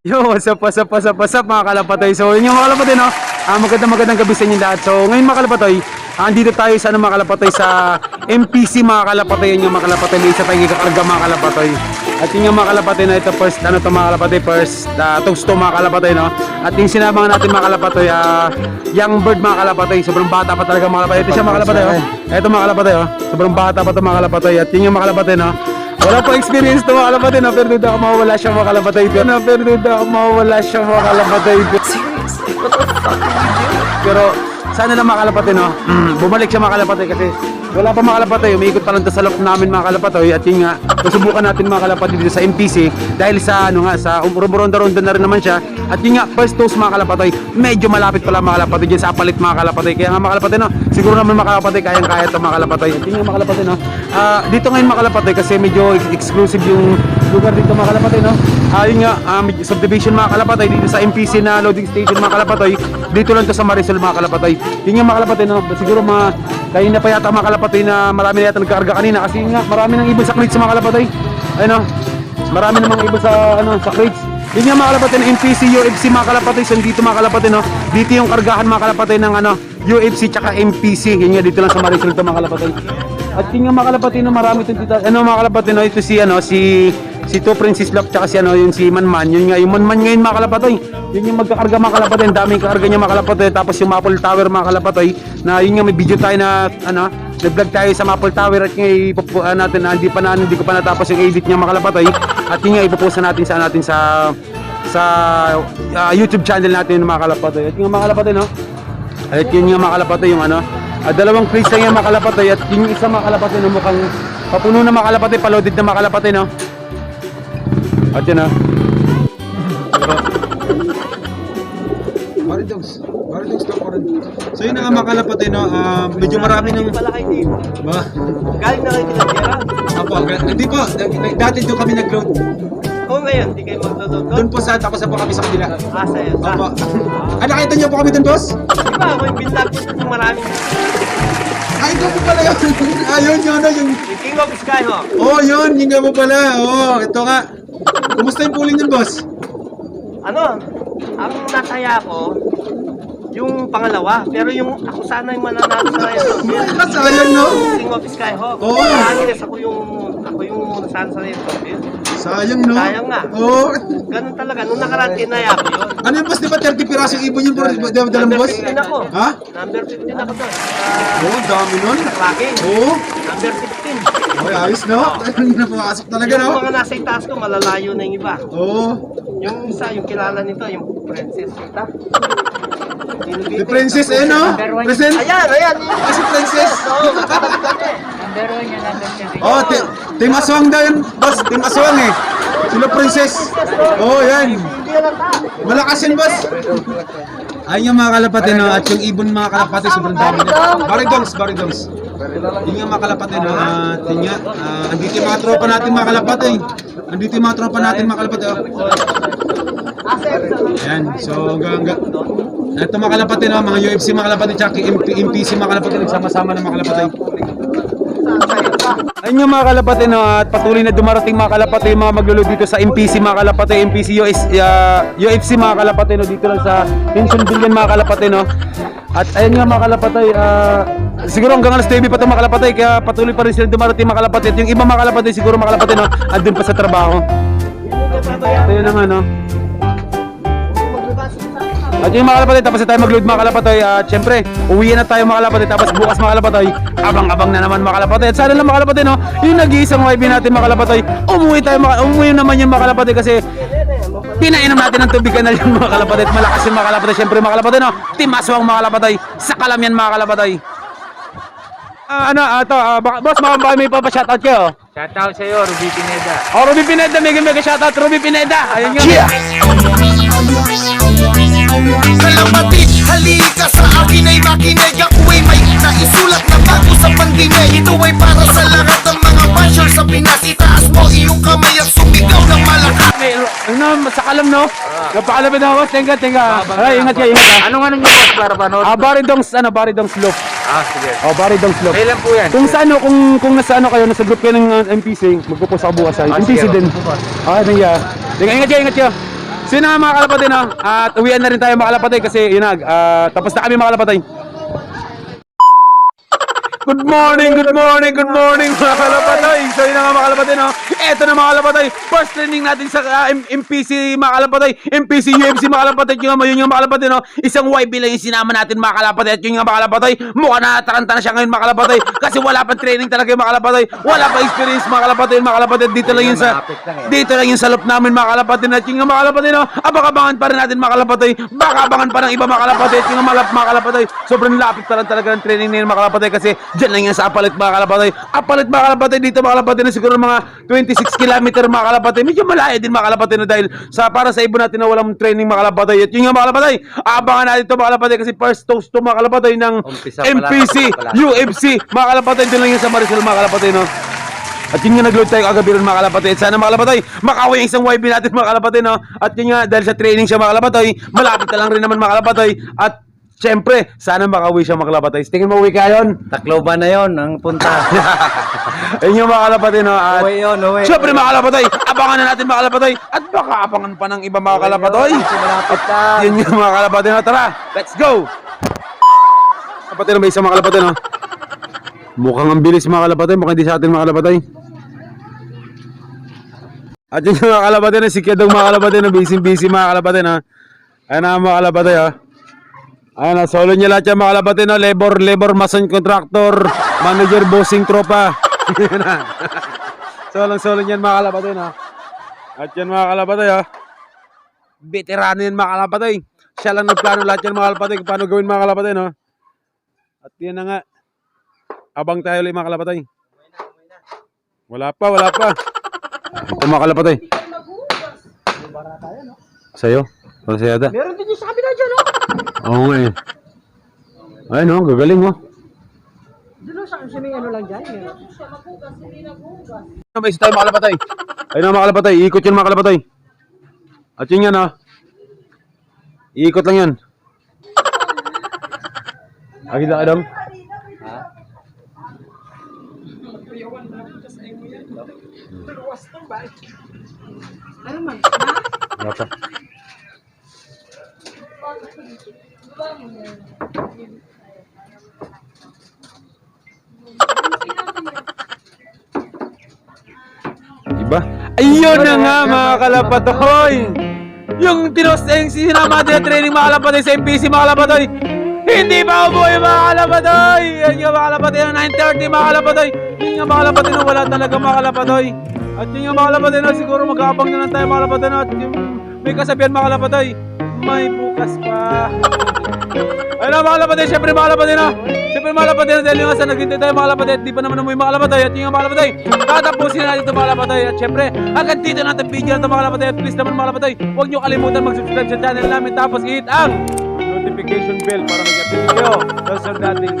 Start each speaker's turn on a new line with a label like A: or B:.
A: Yo, what's up mga kalapatoy. So yun yung mga kalapatoy, no? Magandang gabi sa inyo lahat. So ngayon mga kalapatoy, andito tayo sa mga kalapatoy sa MPC mga kalapatoy. Yun yung mga kalapatoy, may isa tayong ikakarga mga kalapatoy. At yun yung mga kalapatoy na ito first, ano to mga kalapatoy, first toast to mga kalapatoy, no? At yung sinabang natin mga kalapatoy, young bird mga kalapatoy. Sobrang bata pa talaga mga kalapatoy. Ito siya mga kalapatoy, oh. Ito mga kalapatoy, oh. Sobrang bata pa to mga kalapatoy. At yun yung mga kalapatoy, no? Wala pa experience to mga kalapatid, na pero duda ako mawawala siyang mga kalapatid. Seriously? What the fuck did you do? Pero sana lang mga kalapatid, no? Bumalik siya mga kalapatid kasi wala pa mga kalapatid. Umiikot pa lang sa loob namin mga kalapatid. At yun nga, susubukan natin mga kalapatid dito sa MPC dahil sa ano nga, sa ronda-ronda na rin naman siya. At yun nga, first toast mga kalapatid, medyo malapit pala mga kalapatid dyan sa palit mga kalapatid. Kaya nga mga kalapatid, no? Siguro naman mga kalapatid, kayang-kaya ito mga kalapatid. At yun nga mga kalapatid, no? Dito ngayon mga kalapatid kasi medyo exclusive yung lugar dito mga kalapatid, no? Yun nga, subdivision mga kalapatid dito sa MPC na loading station mga kalapatid. Dito lang to sa Marisol mga kalapatid. Yun nga mga kalapatid, no? Siguro kayo na pa yata mga kalapatid na marami na yata nagkaarga kanina kasi nga marami nang ibon sa crates mga kalapatid. Ayun, no? Marami namang ibon sa crates. Yun nga mga kalapatid ng MPC, UFC mga kalapatid. So dito mga kalapatid, no? Dito yung kargahan mga kalapatid ng UFC tsaka MPC. Yun nga dito lang sa Marisol to mga kalapatid. At yun nga mga kalapatid, no? Marami itong dito. Mga kalapatid, no? Ito si Two Princess Love tsaka yung si Manman. Yun nga yung Manman ngayon mga kalapatid. Yun yung magkakarga mga kalapatid. Ang daming kakarga niya mga kalapatid. Tapos yung Maple Tower mga kalapatid na yun nga may video tayo na nag-vlog tayo sa Maple Tower at yung ipopost natin na hindi ko pa natapos yung edit niya mga kalapatid. At yun nga ipopost natin sa YouTube channel natin mga kalapatid. At yun nga mga kalapatid, no? At yun nga mga kalapatid yung dalawang crates lang yung mga kalapatid. At yung isa mga kalapatid na mukhang papuno na mga kalapatid, paloaded na mga kalapatid, no? At yun, no? Baridogs to po rin. So yun nga mga kalapatid, no? Medyo marami ng
B: Pala kayo dito.
A: ba?
B: Galing na kayo tinagera.
A: Apo, hindi po. Dati doon kami nag-load.
B: Oo ngayon, hindi kayo magdodod.
A: Doon po tapos na po kami sa kabila.
B: Sa'yo.
A: Apo. Nakita niyo po kami doon, boss?
B: Di ba, ako yung bintag dito ng maraming.
A: Ay, ito po pala yun. Ayun yun, yung...
B: Yung King of Sky, ho.
A: Oh, yun nga po pala. Oh, ito nga. Kumusta yung pooling niyo, boss?
B: Ang nasaya ko, yung pangalawa, pero yung ako sana yung mananalo sa ngayon.
A: Sayang, no?
B: King of Sky, ho.
A: Oo.
B: Angeles, ako yung nasaan sa ngayon.
A: Sayang, no?
B: Sayang nga.
A: Oo.
B: Ganun talaga, nung nakaraan tinaya ko yun.
A: Ano yung boss, di ba 30 pirasong ibon yun po? Dalang
B: Number
A: boss?
B: 15 ako.
A: Ha?
B: Number 15 ako doon.
A: Oo, dami nun.
B: Tracking.
A: Oo.
B: Number 15.
A: Okay, ayos, no? Napakasok talaga, no?
B: Yung mga nasa itaas ko, malalayo na yung iba.
A: Oo.
B: Yung isa, yung kilala nito, yung Princess Rita.
A: The princess, eh, no? Present?
B: Ayan.
A: Si princess.
B: Oo,
C: Number 1 yan, number 7.
A: Oh, Team Aswang daw yun, boss. Team Aswang, eh. Sila princess. Oh, yan.
B: hindi lang ta.
A: Malakas yan, boss. Ayun yung mga kalapatid, no? At yung ibon mga kalapatid, sobrang dami na. Baridogs. Yun yung mga kalapatid, no? At yun nga, andito yung mga tropa natin mga kalapatid. Andito yung mga tropa natin mga kalapatid, oh. Ayan, so hanggang ito mga kalapatid, no? Mga UFC mga kalapatid, tsaka MPC mga kalapatid, nagsama-sama ng mga kalapatid. Ayun yung mga kalapatid, no? At patuloy na dumarating mga kalapatid, mga maglulod dito sa MPC mga kalapatid, MPC UFC mga kalapatid, no? Dito lang sa Pension Billion mga kalapatid, no? At ayun nga mga kalapatid, siguro hanggang alas 9 pa ito mga kalapatid, kaya patuloy pa rin sila dumarating mga kalapatid. Yung iba mga kalapatid, siguro mga kalapatid, no? Andun pa sa trabaho. Ito yun naman, no? At yung mga kalapatid, tapos na tayo mag-load mga kalapatid. At syempre, uwi na tayo mga kalapatid. Tapos bukas mga kalapatid, abang-abang na naman mga kalapatid. At sana lang mga kalapatid, no? Yung nag-iisang YB natin mga kalapatid, umuwi naman yung mga kalapatid kasi pinainom natin ng tubig kanal yung mga kalapatid. Malakas yung mga kalapatid. Syempre mga kalapatid, no? Team Aswang mga kalapatid. Sa Kalamian mga kalapatid. Boss, baka may papashoutout kayo.
C: Shoutout sa'yo, Ruby Pineda.
A: Oh, Ruby Pineda, mega shoutout Ruby Pineda. Ayun nga.
D: Yeah! Kalapatid, halika sa akin ay makinig. Ako ay may naisulat na bago sa pandinig. Ito ay para sa lahat ng mga bashers sa Pinas. Itaas mo iyong kamay at sumigaw ng malakas.
A: Sa Kalam, no? Napakalapit na boss. Tenga. Ay, ingat ka.
C: Anong ano nyo boss para panood?
A: Baridong Slope.
C: Sige.
A: Oh, Baridong Slope.
C: Kailan po yan?
A: Kung sa kung nasa kayo, nasa group kayo ng MPC, magpo-post ako bukas ay. MPC
C: sige,
A: din.
C: boss.
A: Tenga. Ingat ka. So yun na nga mga kalapatay, no? At uwian na rin tayo mga kalapatay kasi yun na, tapos na kami mga kalapatay. Good morning mga kalapatay. So yun na nga mga kalapatay, no? Eto na mga kalapatay, first training natin sa MPC mga kalapatay, MPC UFC mga kalapatay. Yun nga mga kalapatay, no? Isang YB lang yung sinama natin mga kalapatay. At yun nga mga kalapatay, mukha na taranta na siya ngayon mga kalapatay. Kasi wala pa training talaga yung mga kalapatay. Wala pa experience mga kalapatay. Mga kalapatay, dito lang yung sa loop namin mga kalapatay. At yun nga mga kalapatay, no? Abang-abangan pa rin natin mga kalapatay. Baka abangan pa ng iba mga kalapatay. At yun nga mga kalapatay, sobrang lapit pa lang talaga ng training nila mga kalapatay. Kasi dyan lang yan sa Apalit mga kalapatay. Apalit mga kalapatay, dito mga kalapatay na siguro mga 26 kilometer mga kalapatay. Medyo malayo din mga kalapatay na dahil para sa ibon natin na walang training mga kalapatay. At yun nga mga kalapatay, abangan natin ito mga kalapatay kasi first toast to mga kalapatay ng MPC UFC mga kalapatay. Doon lang yan sa Marisol mga kalapatay, no? At yun nga nag-load tayo kagabi ron mga kalapatay. At sana mga kalapatay, makawin yung isang YB natin mga kalapatay, no? At yun nga, dahil sa training siya mga kalapatay, malapit na lang rin naman mga kalapatay. At siyempre, sana makauwi siya mga kalapatay. Tingin mo uwi ka yun?
B: Tacloban na yon ang punta.
A: Ayun yung mga kalapatay, no? At
B: Uwi yun, uwi.
A: siyempre mga kalapatay, abangan na natin mga kalapatay. At baka abangan pa ng iba mga kalapatay.
B: Malapit na.
A: Yun yung mga kalapatay, no? Tara, let's go! Kalapatay na may isang mga kalapatay, no? Mukhang ang bilis mga kalapatay, mukhang hindi sa atin mga kalapatay. At yun yung mga kalapatay na si Kedong mga kalapatay na busy mga kalapatay, no? Ayan na mga kalapatay, ha? Ayan na, solo niya lahat yan mga kalapatay, no? Labor, mason, contractor, manager, bossing, tropa. Ayan na. Solo niyan mga kalapatay, no? At yan mga kalapatay, ha? Veterano yan mga kalapatay. Siya lang nagplano lahat yan mga kalapatay kung paano gawin mga kalapatay, no? At yan na nga. Abang tayo ulit mga kalapatay. Wala pa. Ito mga kalapatay. Sa'yo? Para sa'yo ata?
B: Meron din yung sa kabila dyan, no?
A: Oo nga eh. Ay no, gagaling mo.
B: Doon sa may ano lang dyan.
A: May isa tayo mga kalapatay. Ayun na mga kalapatay. Iikot yun mga kalapatay. At yun yan ha. Iikot lang yan. Agad dong.
B: Ano man?
A: Wala pa. Diba? Ayun na nga mga kalapatoy! Yung sinama natin na training mga kalapatoy sa MPC mga kalapatoy, hindi pa umuwi mga kalapatoy! Yan yung mga kalapatoy na 9:30 mga kalapatoy. Yun yung mga kalapatoy na wala talaga mga kalapatoy. At yun yung mga kalapatoy na siguro mag-aabang na lang tayo mga kalapatoy na. At yung may kasabihan mga kalapatoy, may bukas pa. Ayun na mga kalapatoy, syempre mga kalapatoy na. Siyempre mga kalapatay na dahil yung asa naghintay tayo mga kalapatay at di pa naman umuwi mga kalapatay. At yung mga kalapatay, tatapusin natin ito mga kalapatay. At syempre, hanggang dito natin video na ito mga kalapatay. At please naman mga kalapatay, huwag nyo kalimutan mag-subscribe sa channel namin. Tapos hit ang notification bell para mag-update kayo sa dating